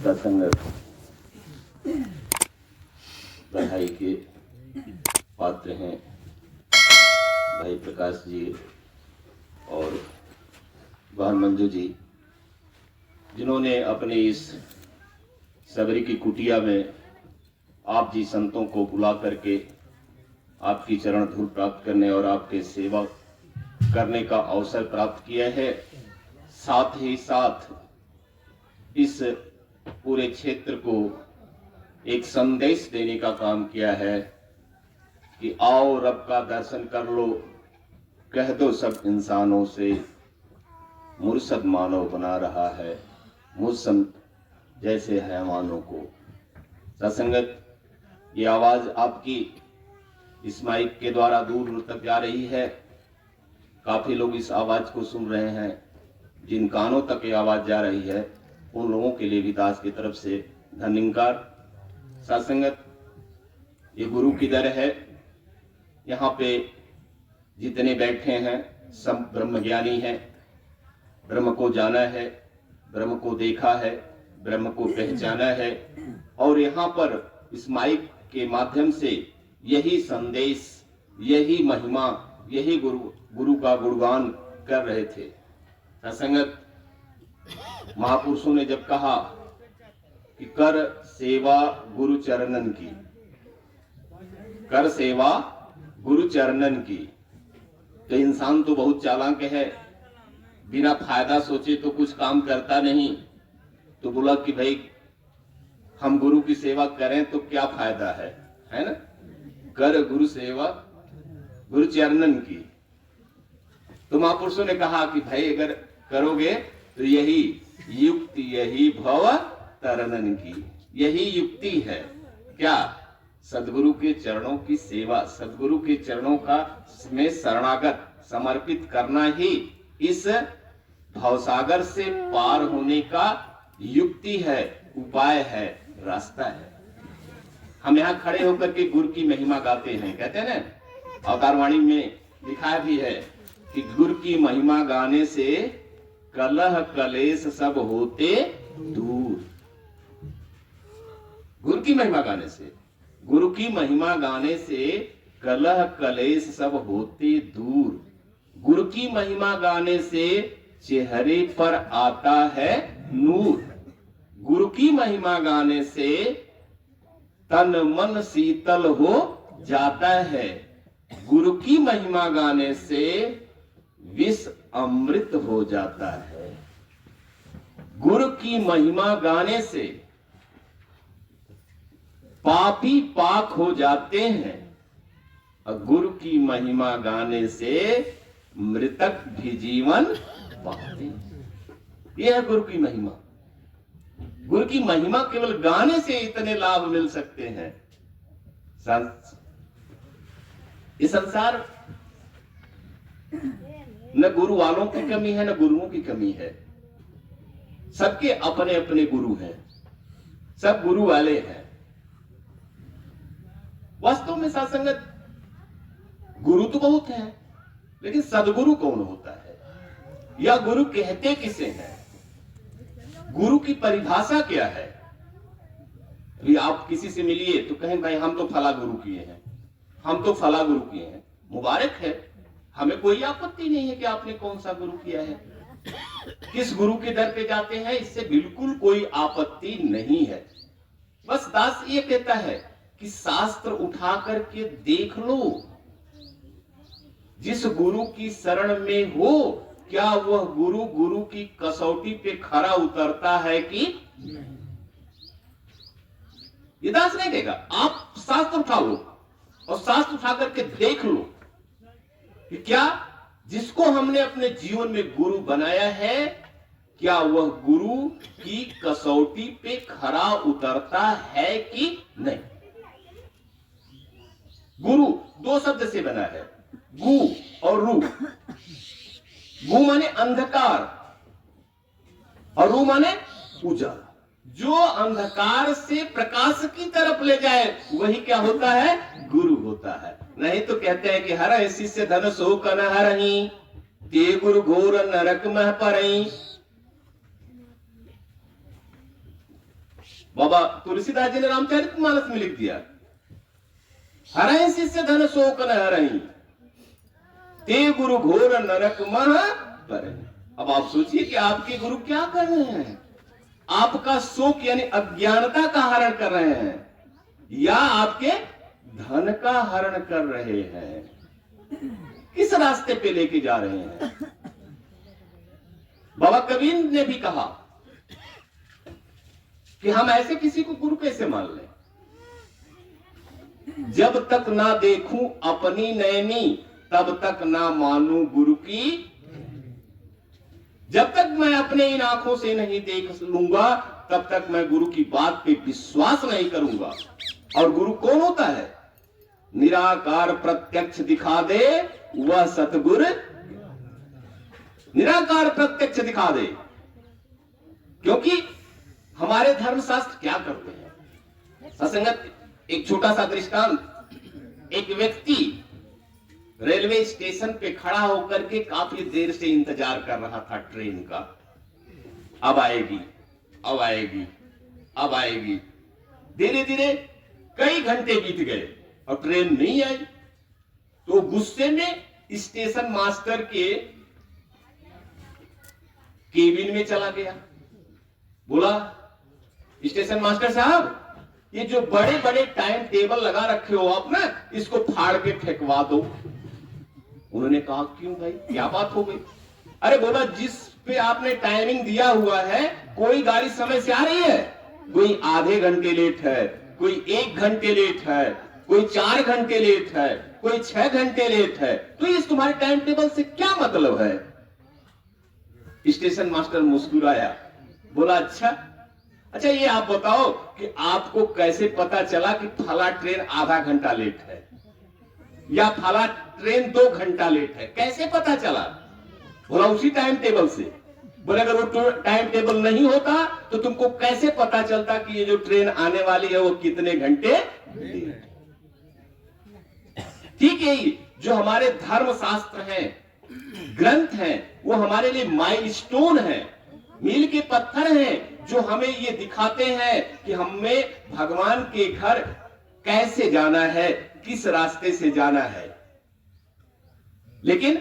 सत्संगत बधाई के पात्र हैं भाई प्रकाश जी और बहन मंजू जी, जिन्होंने अपने इस सबरी की कुटिया में आप जी संतों को बुला करके आपकी चरण धूल प्राप्त करने और आपके सेवा करने का अवसर प्राप्त किया है। साथ ही साथ इस पूरे क्षेत्र को एक संदेश देने का काम किया है कि आओ रब का दर्शन कर लो, कह दो सब इंसानों से मुर्शद मानव बना रहा है मुझसम जैसे हैवानों को। सत्संगत, ये आवाज आपकी इस माइक के द्वारा दूर दूर तक जा रही है। काफी लोग इस आवाज को सुन रहे हैं। जिन कानों तक ये आवाज जा रही है उन लोगों के लिए भी दास की तरफ से धन्यवाद। सत्संगत, ये गुरु की दर है। यहाँ पे जितने बैठे हैं सब ब्रह्म ज्ञानी हैं, ब्रह्म को जाना है, ब्रह्म को देखा है, ब्रह्म को पहचाना है और यहाँ पर इस माइक के माध्यम से यही संदेश, यही महिमा, यही गुरु का गुणगान कर रहे थे। सत्संगत, महापुरुषों ने जब कहा कि कर सेवा गुरु चरणन की, कर सेवा गुरु चरणन की, तो इंसान तो बहुत चालाक है, बिना फायदा सोचे तो कुछ काम करता नहीं। तो बोला कि भाई हम गुरु की सेवा करें तो क्या फायदा है ना? कर गुरु सेवा गुरु चरणन की। तो महापुरुषों ने कहा कि भाई अगर करोगे तो यही युक्ति, यही भव तरनन की, यही युक्ति है। क्या? सदगुरु के चरणों की सेवा, सदगुरु के चरणों का में शरणागत समर्पित करना ही इस भवसागर से पार होने का युक्ति है, उपाय है, रास्ता है। हम यहाँ खड़े होकर के गुरु की महिमा गाते हैं, कहते हैं ना, अवतार वाणी में लिखा भी है कि गुरु की महिमा गाने से कलह कलेश सब होते दूर। गुरु की महिमा गाने से, गुरु की महिमा गाने से कलह कलेश सब होते दूर। गुरु की महिमा गाने से चेहरे पर आता है नूर। गुरु की महिमा गाने से तन मन शीतल हो जाता है। गुरु की महिमा गाने से विष अमृत हो जाता है। गुरु की महिमा गाने से पापी पाक हो जाते हैं और गुरु की महिमा गाने से मृतक भी जीवन पाते हैं। यह है गुरु की महिमा। गुरु की महिमा केवल गाने से इतने लाभ मिल सकते हैं। इस संसार न गुरु वालों की कमी है, न गुरुओं की कमी है। सबके अपने अपने गुरु हैं, सब गुरु वाले हैं। वास्तव में सत्संगत, गुरु तो बहुत है, लेकिन सदगुरु कौन होता है या गुरु कहते किसे हैं? गुरु की परिभाषा क्या है? अभी आप किसी से मिलिए तो कहें भाई हम तो फला गुरु किए हैं, हम तो फला गुरु किए हैं। मुबारक है, हमें कोई आपत्ति नहीं है कि आपने कौन सा गुरु किया है, किस गुरु के दर पे जाते हैं, इससे बिल्कुल कोई आपत्ति नहीं है। बस दास ये कहता है कि शास्त्र उठा करके देख लो, जिस गुरु की शरण में हो क्या वह गुरु की कसौटी पे खरा उतरता है कि नहीं? ये दास नहीं देगा। आप शास्त्र उठा लो और शास्त्र उठा करके देख लो कि क्या जिसको हमने अपने जीवन में गुरु बनाया है, क्या वह गुरु की कसौटी पे खरा उतरता है कि नहीं? गुरु दो शब्द से बना है, गु और रू। गु माने अंधकार और रू माने उजाला। जो अंधकार से प्रकाश की तरफ ले जाए वही क्या होता है? गुरु होता है। नहीं तो कहते हैं कि हर शिष्य धन सो कन हरही, ते गुरु घोर नरक मह परई। बाबा तुलसीदास जी ने रामचरितमानस में लिख दिया, हरहि शिष्य धन शोक न हरहि, ते गुरु घोर नरक मह पर। अब आप सोचिए कि आपके गुरु क्या कर रहे हैं, आपका शोक यानी अज्ञानता का हरण कर रहे हैं या आपके धन का हरण कर रहे हैं, किस रास्ते पे लेके जा रहे हैं। बाबा कबीर ने भी कहा कि हम ऐसे किसी को गुरु कैसे मान लें, जब तक ना देखूं अपनी नैनी तब तक ना मानूं गुरु की। जब तक मैं अपने इन आंखों से नहीं देख लूंगा तब तक मैं गुरु की बात पे विश्वास नहीं करूंगा। और गुरु कौन होता है, निराकार प्रत्यक्ष दिखा दे वह सतगुरु, निराकार प्रत्यक्ष दिखा दे। क्योंकि हमारे धर्मशास्त्र क्या करते हैं, ससंगत एक छोटा सा दृष्टांत, एक व्यक्ति रेलवे स्टेशन पे खड़ा होकर के काफी देर से इंतजार कर रहा था ट्रेन का, अब आएगी अब आएगी अब आएगी। धीरे धीरे कई घंटे बीत गए और ट्रेन नहीं आई, तो गुस्से में स्टेशन मास्टर के केबिन में चला गया, बोला स्टेशन मास्टर साहब ये जो बड़े बड़े टाइम टेबल लगा रखे हो आप ना, इसको फाड़ के फेंकवा दो। उन्होंने कहा क्यों भाई, क्या बात हो गई। अरे बोला जिस पे आपने टाइमिंग दिया हुआ है, कोई गाड़ी समय से आ रही है, कोई आधे घंटे लेट है, कोई 1 घंटे लेट है, कोई 4 घंटे लेट है, कोई 6 घंटे लेट है, तो इस तुम्हारे टाइम टेबल से क्या मतलब है। स्टेशन मास्टर मुस्कुराया, बोला अच्छा ये आप बताओ कि आपको कैसे पता चला कि फला ट्रेन आधा घंटा लेट है या फला ट्रेन 2 घंटा लेट है, कैसे पता चला। बोला उसी टाइम टेबल से। बोले अगर वो टाइम टेबल नहीं होता तो तुमको कैसे पता चलता कि ये जो ट्रेन आने वाली है वो कितने घंटे लेट। ठीक है, जो हमारे धर्म शास्त्र हैं, ग्रंथ हैं, वो हमारे लिए माइलस्टोन है, मील के पत्थर हैं, जो हमें ये दिखाते हैं कि हमें भगवान के घर कैसे जाना है, किस रास्ते से जाना है। लेकिन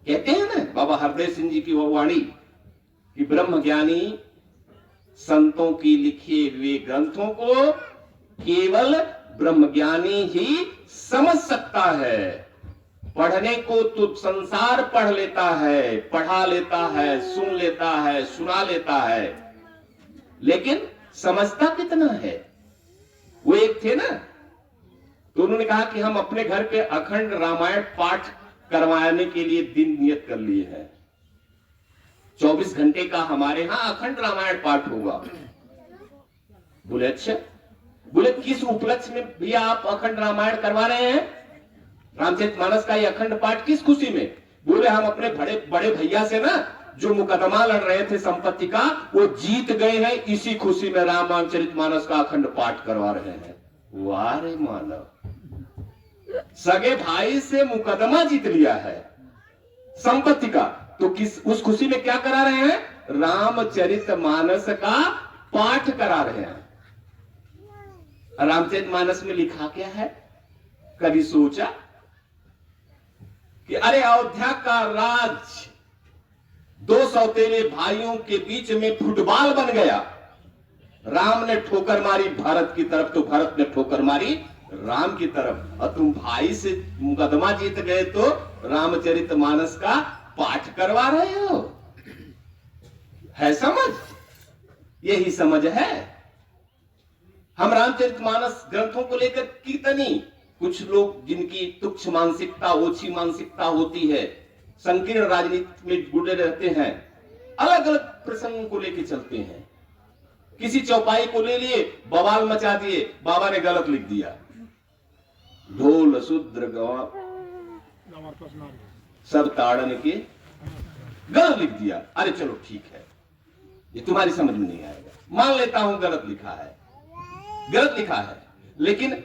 कहते हैं ना बाबा हरदेव सिंह जी की वो वाणी कि ब्रह्म ज्ञानी संतों की लिखे हुए ग्रंथों को केवल ब्रह्मज्ञानी ही समझ सकता है। पढ़ने को तो संसार पढ़ लेता है, पढ़ा लेता है, सुन लेता है, सुना लेता है, लेकिन समझता कितना है। वो एक थे ना, तो उन्होंने कहा कि हम अपने घर पे अखंड रामायण पाठ करवाने के लिए दिन नियत कर लिए हैं, 24 घंटे का हमारे यहां अखंड रामायण पाठ होगा। बोले अच्छा, बोले किस उपलक्ष्य में भी आप अखंड रामायण करवा रहे हैं, रामचरितमानस का ये अखंड पाठ किस खुशी में। बोले हम अपने बड़े भैया से ना जो मुकदमा लड़ रहे थे संपत्ति का, वो जीत गए हैं, इसी खुशी में रामचरितमानस का अखंड पाठ करवा रहे हैं। वाह रे मानव, सगे भाई से मुकदमा जीत लिया है संपत्ति का, तो उस खुशी में क्या करा रहे हैं, रामचरितमानस का पाठ करा रहे हैं। रामचरितमानस में लिखा क्या है, कभी सोचा कि अरे अयोध्या का राज 2 सौतेले भाइयों के बीच में फुटबॉल बन गया। राम ने ठोकर मारी भारत की तरफ, तो भारत ने ठोकर मारी राम की तरफ, और तुम भाई से मुकदमा जीत गए तो रामचरितमानस का पाठ करवा रहे हो। है समझ, यही समझ है। हम रामचरितमानस ग्रंथों को लेकर कितनी, कुछ लोग जिनकी तुच्छ मानसिकता, ओछी मानसिकता होती है, संकीर्ण राजनीति में जुड़े रहते हैं, अलग अलग प्रसंगों को लेकर चलते हैं। किसी चौपाई को ले लिए, बवाल मचा दिए, बाबा ने गलत लिख दिया, ढोल शूद्र गवा सब ताड़न के, गलत लिख दिया। अरे चलो ठीक है, ये तुम्हारी समझ में नहीं आएगा, मान लेता हूं गलत लिखा है, गलत लिखा है, लेकिन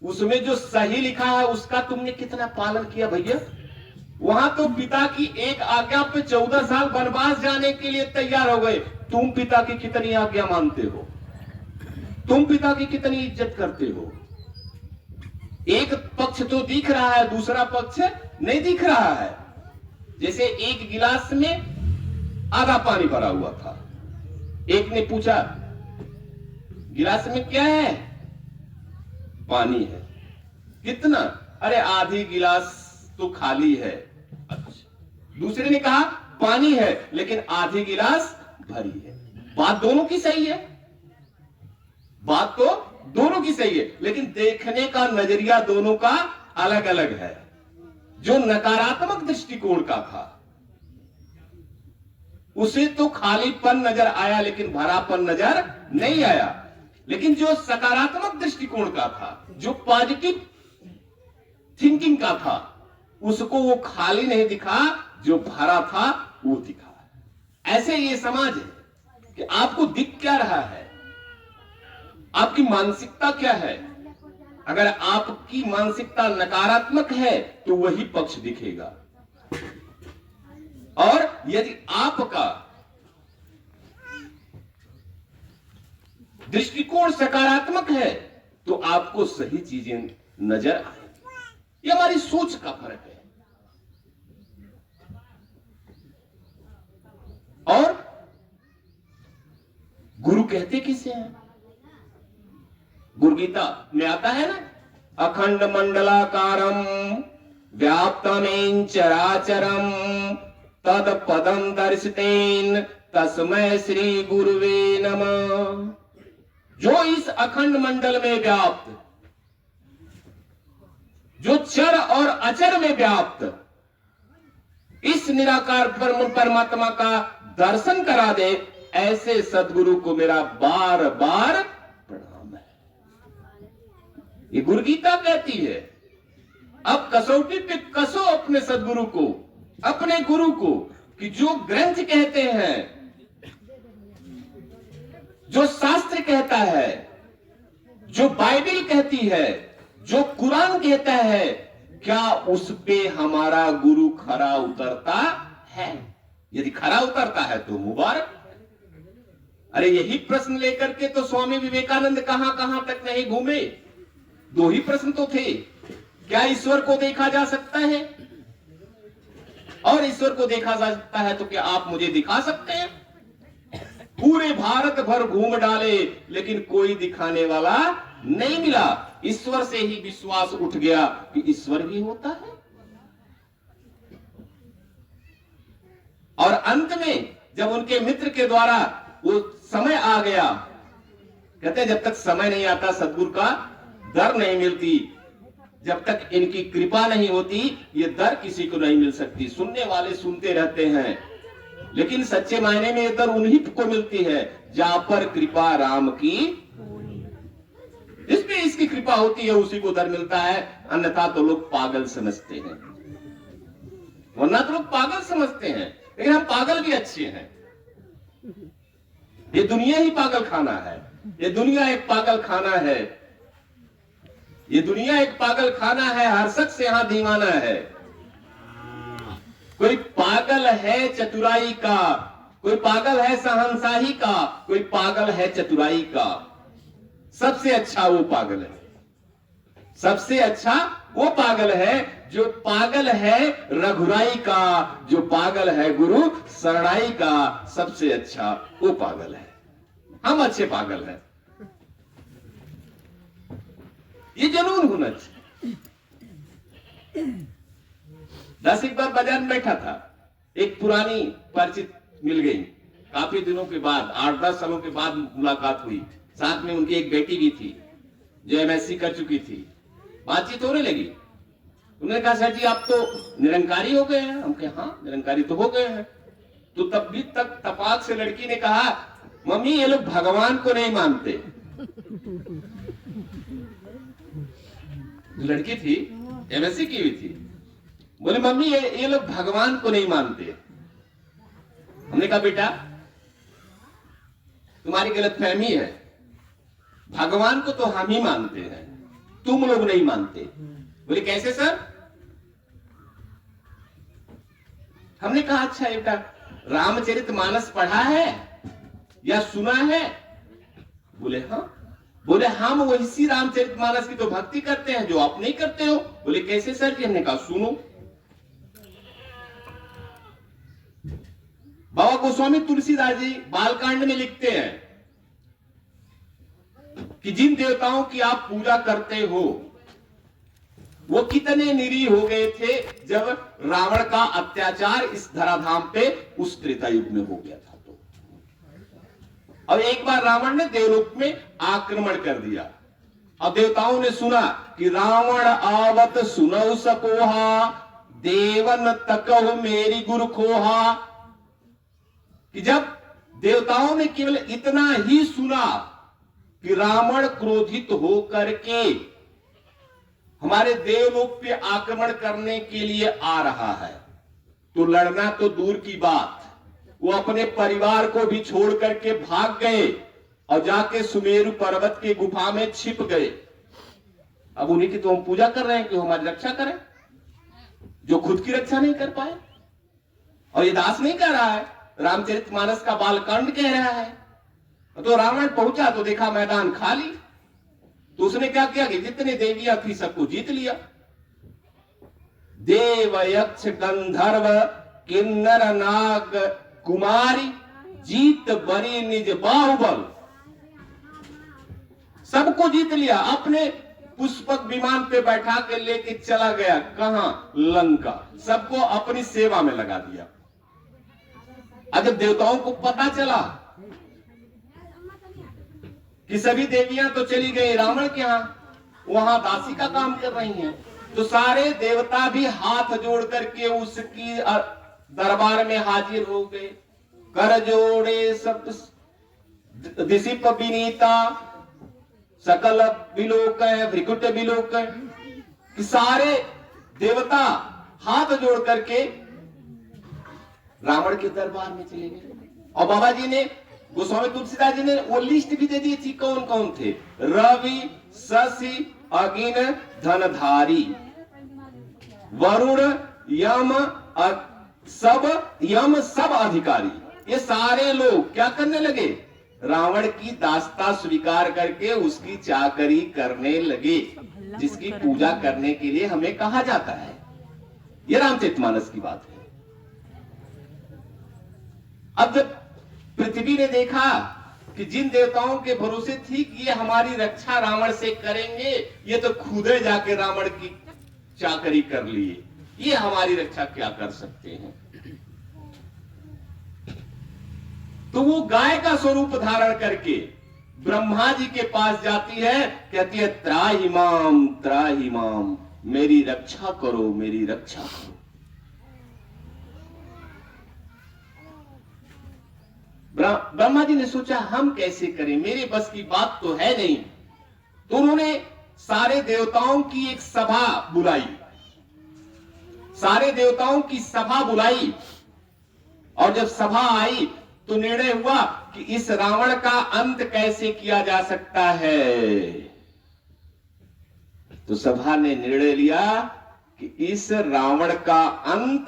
उसमें जो सही लिखा है उसका तुमने कितना पालन किया भैया। वहां तो पिता की एक आज्ञा पे 14 साल वनवास जाने के लिए तैयार हो गए, तुम पिता की कितनी आज्ञा मानते हो। तुम पिता की कितनी इज्जत करते हो? एक पक्ष तो दिख रहा है, दूसरा पक्ष नहीं दिख रहा है। जैसे एक गिलास में आधा पानी भरा हुआ था, एक ने पूछा गिलास में क्या है? पानी है। कितना? अरे आधी गिलास तो खाली है। अच्छा। दूसरे ने कहा पानी है लेकिन आधी गिलास भरी है। बात दोनों की सही है, बात तो दोनों की सही है, लेकिन देखने का नजरिया दोनों का अलग अलग है। जो नकारात्मक दृष्टिकोण का था उसे तो खालीपन नजर आया लेकिन भरापन नजर नहीं आया। लेकिन जो सकारात्मक दृष्टिकोण का था, जो पॉजिटिव थिंकिंग का था, उसको वो खाली नहीं दिखा, जो भरा था वो दिखा। ऐसे ये समाज है कि आपको दिख क्या रहा है, आपकी मानसिकता क्या है। अगर आपकी मानसिकता नकारात्मक है तो वही पक्ष दिखेगा, और यदि आपका दृष्टिकोण सकारात्मक है तो आपको सही चीजें नजर आएंगी। ये हमारी सोच का फर्क है। और गुरु कहते किसे हैं? गुरु गीता में आता है ना, अखंड मंडलाकारम व्याप्तमेन चराचरम तद पदम दर्शितेन तस्मै श्री गुरुवे नमः। जो इस अखंड मंडल में व्याप्त, जो चर और अचर में व्याप्त इस निराकार परमात्मा का दर्शन करा दे, ऐसे सदगुरु को मेरा बार बार प्रणाम है। ये गुरु गीता कहती है। अब कसौटी पे कसो अपने सदगुरु को, अपने गुरु को, कि जो ग्रंथ कहते हैं, जो शास्त्र कहता है, जो बाइबल कहती है, जो कुरान कहता है, क्या उस पे हमारा गुरु खरा उतरता है? यदि खरा उतरता है तो मुबारक। अरे यही प्रश्न लेकर के तो स्वामी विवेकानंद कहां कहां तक नहीं घूमे। दो ही प्रश्न तो थे, क्या ईश्वर को देखा जा सकता है? और ईश्वर को देखा जा सकता है तो क्या आप मुझे दिखा सकते हैं? पूरे भारत भर घूम डाले लेकिन कोई दिखाने वाला नहीं मिला। ईश्वर से ही विश्वास उठ गया कि ईश्वर भी होता है। और अंत में जब उनके मित्र के द्वारा वो समय आ गया, कहते जब तक समय नहीं आता सद्गुरु का दर नहीं मिलती, जब तक इनकी कृपा नहीं होती ये दर किसी को नहीं मिल सकती। सुनने वाले सुनते रहते हैं लेकिन सच्चे मायने में ये दर उन्हीं को मिलती है जहां पर कृपा राम की, जिस पे इसकी कृपा होती है उसी को दर मिलता है। अन्यथा तो लोग पागल समझते हैं, वरना तो लोग पागल समझते हैं। लेकिन हम पागल भी अच्छे हैं। ये दुनिया ही पागल खाना है, ये दुनिया एक पागल खाना है, ये दुनिया एक पागल खाना है। हर शख्स यहां दीवाना है। कोई पागल है चतुराई का, कोई पागल है सहनशाही का, कोई पागल है चतुराई का। सबसे अच्छा वो पागल है, सबसे अच्छा वो पागल है जो पागल है रघुराई का, जो पागल है गुरु शरणाई का। सबसे अच्छा वो पागल है। हम अच्छे पागल हैं। ये जुनून होना चाहिए। दस एक बार बाजार में बैठा था, एक पुरानी परिचित मिल गई। काफी दिनों के बाद, 8-10 सालों के बाद मुलाकात हुई। साथ में उनकी एक बेटी भी थी जो एमएससी कर चुकी थी। बातचीत होने लगी। उन्होंने कहा सर जी आप तो निरंकारी हो गए हैं। हम कहे हाँ निरंकारी तो हो गए हैं। तो तब भी तक तपाक से लड़की ने कहा मम्मी ये लोग भगवान को नहीं मानते। लड़की थी, एमएससी की हुई थी, बोले मम्मी ये लोग भगवान को नहीं मानते। हमने कहा बेटा तुम्हारी गलतफहमी है, भगवान को तो हम ही मानते हैं, तुम लोग नहीं मानते। बोले कैसे सर? हमने कहा अच्छा बेटा रामचरितमानस पढ़ा है या सुना है? बोले हाँ। बोले हम वैसी रामचरितमानस की तो भक्ति करते हैं जो आप नहीं करते हो। बोले कैसे सर जी? हमने कहा सुनो। बाबा गोस्वामी तुलसीदास जी बालकांड में लिखते हैं कि जिन देवताओं की आप पूजा करते हो वो कितने निरीह हो गए थे जब रावण का अत्याचार इस धराधाम पे उस त्रेता युग में हो गया था। तो अब एक बार रावण ने देवलोक में आक्रमण कर दिया और देवताओं ने सुना कि रावण आवत सुनौ सकोहा, देवन तकहु मेरी गुरु खोहा। कि जब देवताओं ने केवल इतना ही सुना कि रावण क्रोधित होकर के हमारे देवलोक पे आक्रमण करने के लिए आ रहा है, तो लड़ना तो दूर की बात, वो अपने परिवार को भी छोड़ करके भाग गए और जाके सुमेरु पर्वत के गुफा में छिप गए। अब उन्हीं की तो हम पूजा कर रहे हैं कि वो हमारी रक्षा करें, जो खुद की रक्षा नहीं कर पाए। और ये दास नहीं कह रहा है, रामचरितमानस का बालकांड कह रहा है। तो रावण पहुंचा तो देखा मैदान खाली, तो उसने क्या किया कि जितनी देवियां थी सबको जीत लिया। देव यक्ष गंधर्व किन्नर नाग कुमारी जीत बरी निज बाहुबल, सबको जीत लिया। अपने पुष्पक विमान पे बैठा के लेके चला गया, कहां? लंका। सबको अपनी सेवा में लगा दिया। जब देवताओं को पता चला कि सभी देवियां तो चली गई रावण के यहां, वहां दासी का काम कर रही हैं, तो सारे देवता भी हाथ जोड़ करके उसकी दरबार में हाजिर हो गए। कर जोड़े सब दिसिप विनीता सकल विलोक भ्रिकुट विलोक, कि सारे देवता हाथ जोड़ करके रावण के दरबार में चले गए। और बाबा जी ने, गोस्वामी तुलसीदास जी ने वो लिस्ट भी दे दी थी कौन कौन थे। रवि शशि अगिन धनधारी वरुण यम सब अधिकारी, ये सारे लोग क्या करने लगे? रावण की दासता स्वीकार करके उसकी चाकरी करने लगे, जिसकी पूजा करने के लिए हमें कहा जाता है। ये रामचरितमानस की बात है। अब जब पृथ्वी ने देखा कि जिन देवताओं के भरोसे थी कि ये हमारी रक्षा रावण से करेंगे, ये तो खुदे जाके रावण की चाकरी कर लिए, ये हमारी रक्षा क्या कर सकते हैं। तो वो गाय का स्वरूप धारण करके ब्रह्मा जी के पास जाती है, कहती है त्राहि माम, मेरी रक्षा करो, मेरी रक्षा करो। ब्रह्मा जी ने सोचा हम कैसे करें, मेरे बस की बात तो है नहीं। तो उन्होंने सारे देवताओं की एक सभा बुलाई, सारे देवताओं की सभा बुलाई। और जब सभा आई तो निर्णय हुआ कि इस रावण का अंत कैसे किया जा सकता है। तो सभा ने निर्णय लिया कि इस रावण का अंत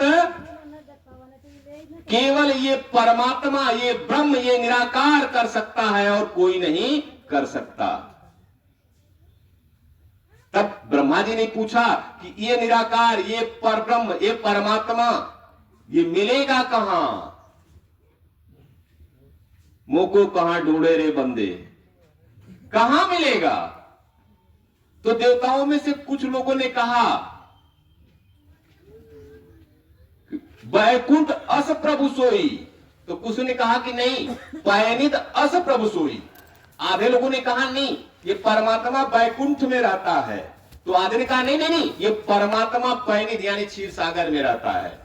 केवल ये परमात्मा, ये ब्रह्म, ये निराकार कर सकता है और कोई नहीं कर सकता। तब ब्रह्मा जी ने पूछा कि ये निराकार, ये परब्रह्म, ये परमात्मा, ये मिलेगा कहां? मोको कहां ढूंढे रे बंदे, कहां मिलेगा? तो देवताओं में से कुछ लोगों ने कहा वैकुंठ अस प्रभु सोई, तो कुछ ने कहा कि नहीं पैनिद अस प्रभु सोई। आधे लोगों ने कहा नहीं ये परमात्मा वैकुंठ में रहता है, तो आधे ने कहा नहीं नहीं नहीं ये परमात्मा पैनिद यानी क्षीर सागर में रहता है।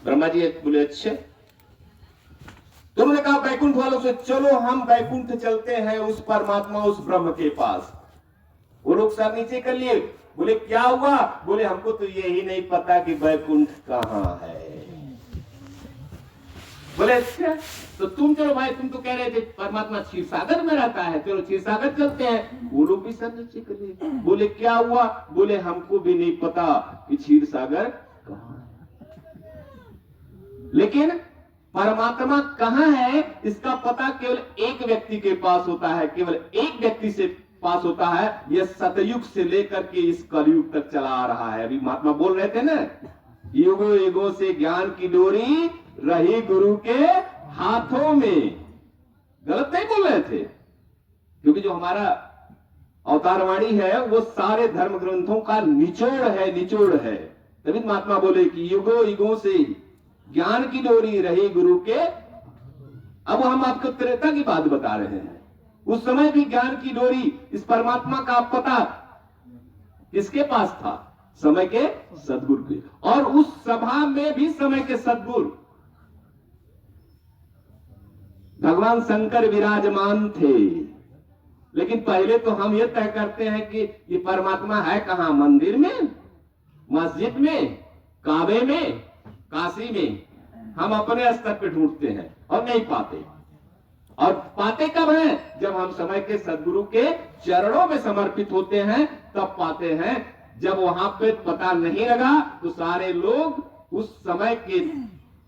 ब्रह्मा जी बोले अच्छे। तो उन्होंने कहा वैकुंठ वालों से चलो हम वैकुंठ चलते हैं, उस परमात्मा उस ब्रह्म के पास। वो लोग सर नीचे कर लिए, बोले क्या हुआ? बोले हमको तो यही नहीं पता कि वैकुंठ कहां है। बोले अच्छा, तो तुम चलो भाई, तुम तो कह रहे थे परमात्मा क्षीर सागर में रहता है, चलो क्षीर सागर चलते हैं। वो लोग भी सर नीचे कर लिए, बोले क्या हुआ? बोले हमको भी नहीं पता कि क्षीर सागर कहां है, लेकिन परमात्मा कहाँ है इसका पता केवल एक व्यक्ति के पास होता है, केवल एक व्यक्ति से पास होता है। यह सतयुग से लेकर के इस कलयुग तक चला आ रहा है। अभी महात्मा बोल रहे थे ना, युगो युगो से ज्ञान की डोरी रही गुरु के हाथों में। गलत नहीं बोल रहे थे, क्योंकि जो हमारा अवतारवाणी है वो सारे धर्म ग्रंथों का निचोड़ है, निचोड़ है। तभी महात्मा बोले कि युगो युगों से ज्ञान की डोरी रही गुरु के। अब हम आपको त्रेता की बात बता रहे हैं। उस समय भी ज्ञान की डोरी, इस परमात्मा का पता किसके पास था? समय के सद्गुरु के। और उस सभा में भी समय के सद्गुरु भगवान शंकर विराजमान थे। लेकिन पहले तो हम ये तय करते हैं कि ये परमात्मा है कहां? मंदिर में, मस्जिद में, काबे में, काशी में। हम अपने स्तर पे ढूंढते हैं और नहीं पाते। और पाते कब हैं? जब हम समय के सद्गुरु के चरणों में समर्पित होते हैं, तब पाते हैं। जब वहां पे पता नहीं लगा तो सारे लोग उस समय के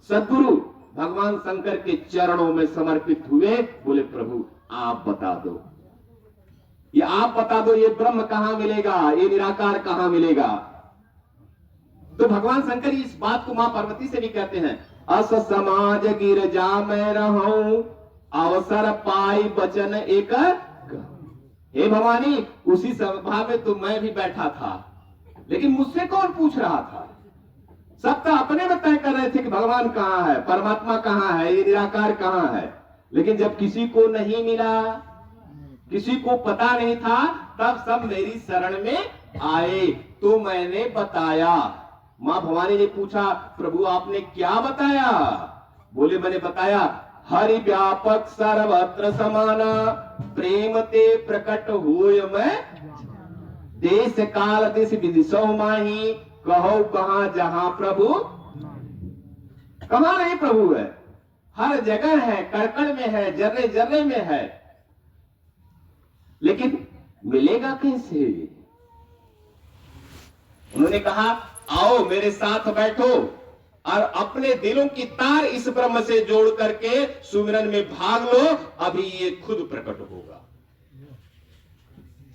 सद्गुरु भगवान शंकर के चरणों में समर्पित हुए। बोले प्रभु आप बता दो, ये आप बता दो, ये ब्रह्म कहां मिलेगा, ये निराकार कहां मिलेगा? तो भगवान शंकर इस बात को मां पार्वती से भी कहते हैं, अस समाज गिरजा में रहूं अवसर पाई बचन एक। हे भवानी, उसी सभा में तो मैं भी बैठा था, लेकिन मुझसे कौन पूछ रहा था? सब तो अपने में तय कर रहे थे कि भगवान कहां है, परमात्मा कहां है, ये निराकार कहां है। लेकिन जब किसी को नहीं मिला, किसी को पता नहीं था, तब सब मेरी शरण में आए तो मैंने बताया। मां भवानी ने पूछा, प्रभु आपने क्या बताया? बोले मैंने बताया, हरि व्यापक सर्वत्र समाना प्रेम ते प्रकट होय मैं देश काल दिश विदिशो माही कहो कहां जहां प्रभु। कहां नहीं प्रभु है? हर जगह है, कड़कड़ में है, जर्रे जर्रे में है। लेकिन मिलेगा कैसे? उन्होंने कहा आओ मेरे साथ बैठो और अपने दिलों की तार इस ब्रह्म से जोड़ करके सुमिरन में भाग लो, अभी ये खुद प्रकट होगा।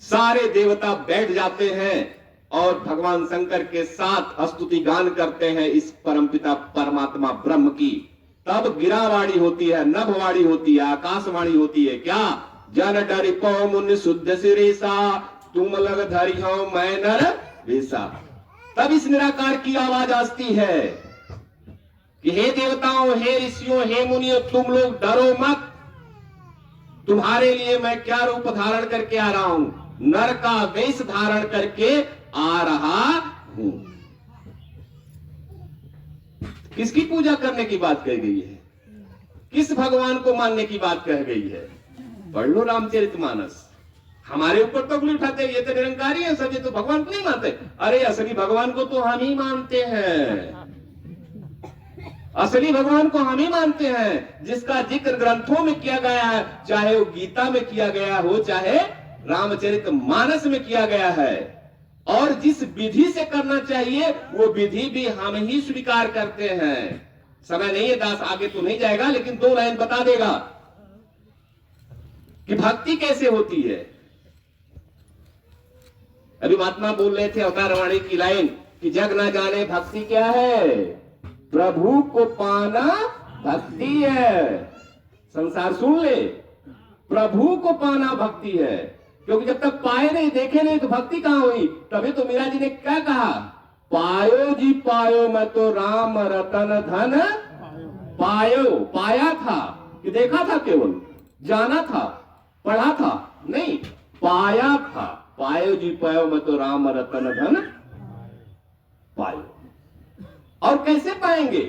सारे देवता बैठ जाते हैं और भगवान शंकर के साथ स्तुति गान करते हैं इस परमपिता परमात्मा ब्रह्म की। तब गिरावाणी होती है, नभवाणी होती है, आकाशवाणी होती है। क्या? जन डरि पौ मुनि शुद्ध सिरेसा तुम लग धरि हो मैं नर वेसा। तब इस निराकार की आवाज आती है कि हे देवताओं, हे ऋषियों, हे मुनियों, तुम लोग डरो मत। तुम्हारे लिए मैं क्या रूप धारण करके आ रहा हूं? नर का वेश धारण करके आ रहा हूं। किसकी पूजा करने की बात कही गई है? किस भगवान को मानने की बात कह गई है? पढ़ लो रामचरितमानस। हमारे ऊपर तो उंगली उठाते हैं, ये तो निरंकारी है सब, ये तो भगवान को नहीं मानते। अरे असली भगवान को तो हम ही मानते हैं, असली भगवान को हम ही मानते हैं, जिसका जिक्र ग्रंथों में किया गया है, चाहे वो गीता में किया गया हो, चाहे रामचरितमानस में किया गया है। और जिस विधि से करना चाहिए वो विधि भी हम ही स्वीकार करते हैं। समय नहीं है दास, आगे तो नहीं जाएगा, लेकिन 2 लाइन बता देगा कि भक्ति कैसे होती है। अभी महात्मा बोल रहे थे अवतारवाणी की लाइन कि जग ना जाने भक्ति क्या है, प्रभु को पाना भक्ति है। संसार सुन ले, प्रभु को पाना भक्ति है। क्योंकि जब तक पाए नहीं, देखे नहीं, तो भक्ति कहां हुई? तभी तो मीरा जी ने क्या कहा, पायो जी पायो मैं तो राम रतन धन पायो। पाया था कि देखा था, केवल जाना था, पढ़ा था नहीं, पाया था। पायो जी पायो मैं तो राम रतन धन पायो। और कैसे पाएंगे?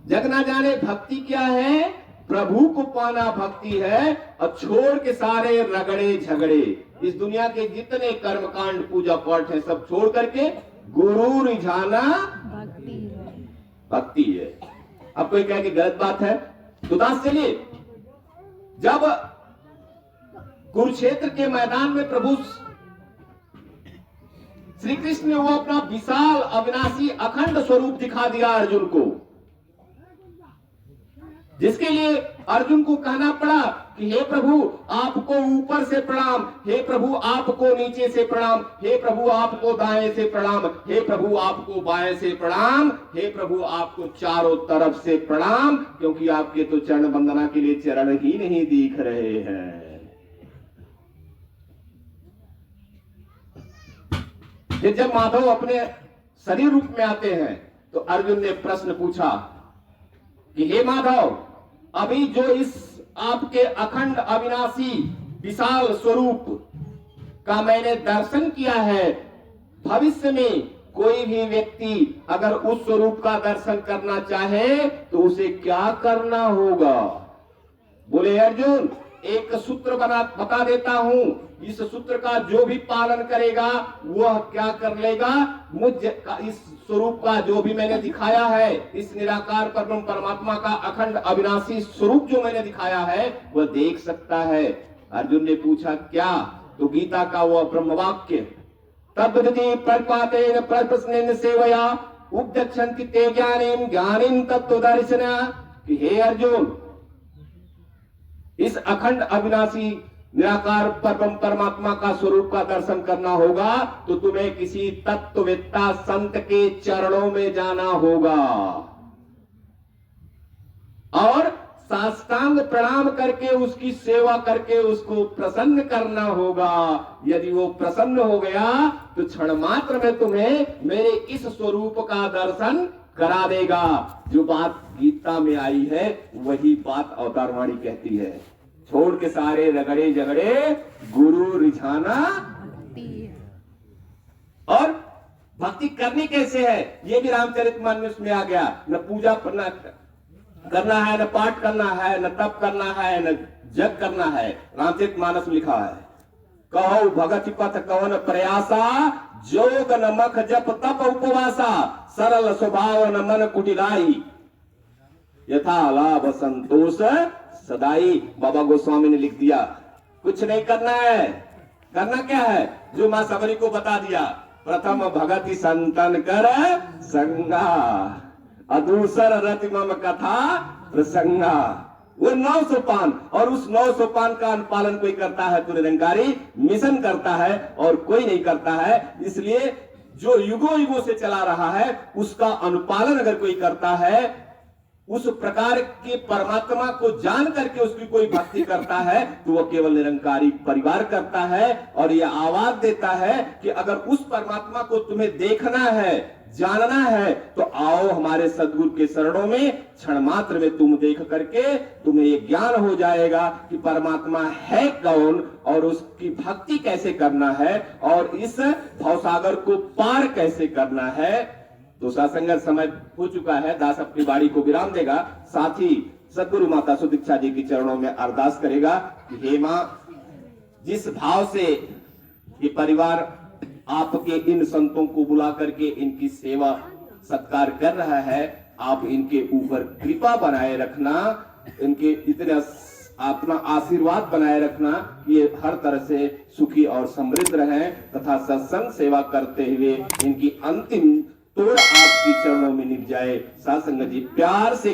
जग ना जाने भक्ति क्या है, प्रभु को पाना भक्ति है। और छोड़ के सारे रगड़े झगड़े, इस दुनिया के जितने कर्मकांड पूजा पाठ है, सब छोड़ करके गुरु रिझाना भक्ति है। अब कोई कहे कि गलत बात है तो दास चलिए, जब कुरुक्षेत्र के मैदान में प्रभु श्री कृष्ण ने वो अपना विशाल अविनाशी अखंड स्वरूप दिखा दिया अर्जुन को, जिसके लिए अर्जुन को कहना पड़ा कि हे प्रभु आपको ऊपर से प्रणाम, हे प्रभु आपको नीचे से प्रणाम, हे प्रभु आपको दाएं से प्रणाम, हे प्रभु आपको बाएं से प्रणाम, हे प्रभु आपको चारों तरफ से प्रणाम, क्योंकि आपके तो चरण वंदना के लिए चरण ही नहीं दिख रहे हैं। जब माधव अपने शरीर रूप में आते हैं तो अर्जुन ने प्रश्न पूछा कि हे माधव, अभी जो इस आपके अखंड अविनाशी विशाल स्वरूप का मैंने दर्शन किया है, भविष्य में कोई भी व्यक्ति अगर उस स्वरूप का दर्शन करना चाहे तो उसे क्या करना होगा? बोले अर्जुन, एक सूत्र बता देता हूं, इस सूत्र का जो भी पालन करेगा वह क्या कर लेगा, मुझ इस स्वरूप का जो भी मैंने दिखाया है, इस निराकार परम परमात्मा का अखंड अविनाशी स्वरूप जो मैंने दिखाया है वह देख सकता है। अर्जुन ने पूछा क्या? तो गीता का वह ब्रह्म वाक्य तद्विधि प्रतिपातेन प्रश्नेन सेवया उपदक्षन्ति ते ज्ञानीम ज्ञानीम तत्त्वदर्शिना, कि हे अर्जुन, इस अखंड अविनाशी निराकार परम परमात्मा का स्वरूप का दर्शन करना होगा तो तुम्हें किसी तत्ववेत्ता संत के चरणों में जाना होगा और साष्टांग प्रणाम करके उसकी सेवा करके उसको प्रसन्न करना होगा। यदि वो प्रसन्न हो गया तो क्षण मात्र में तुम्हें मेरे इस स्वरूप का दर्शन करा देगा। जो बात गीता में आई है वही बात अवतारवाणी कहती है, छोड़ के सारे रगड़े झगड़े गुरु रिझाना। और भक्ति करनी कैसे है ये भी रामचरितमानस में आ गया। न पूजा करना है, न पाठ करना है, न तप करना है, न जग करना है। रामचरितमानस में लिखा है, कहो भगति पथ कवन प्रयासा, जोग न मख जप तप उपवासा, सरल स्वभाव न मन कुटिलाई, यथा लाभ संतोष सदाई। बाबा गोस्वामी ने लिख दिया, कुछ नहीं करना है। करना क्या है? जो मां सबरी को बता दिया, प्रथम भगति संतन कर संगा, अदूसर रति मम कथा प्रसंगा। वो 9 सोपान, और उस 9 सोपान का अनुपालन कोई करता है तो निरंकारी मिशन करता है और कोई नहीं करता है। इसलिए जो युगों युगों से चला रहा है उसका अनुपालन अगर कोई करता है, उस प्रकार के परमात्मा को जान करके उसकी कोई भक्ति करता है तो वह केवल निरंकारी परिवार करता है और यह आवाज देता है कि अगर उस परमात्मा को तुम्हें देखना है, जानना है तो आओ हमारे सद्गुरु के शरणों में। क्षण मात्र में तुम देख करके तुम्हें ये ज्ञान हो जाएगा कि परमात्मा है कौन और उसकी भक्ति कैसे करना है और इस भवसागर को पार कैसे करना है। तो सत्संग समय हो चुका है, दास अपनी बाड़ी को विराम देगा। साथ ही सद्गुरु माता सुदीक्षा जी के चरणों में अरदास करेगा कि हे मां, जिस भाव से ये परिवार आपके इन संतों को बुला करके इनकी सेवा सत्कार कर रहा है, आप इनके ऊपर कृपा बनाए रखना, इनके इतने अपना आशीर्वाद बनाए रखना कि ये हर तरह से सुखी और समृद्ध रहें तथा सत्संग सेवा करते हुए इनकी अंतिम तोड़ आपकी चरणों में निभ जाए। साथ संगत जी प्यार से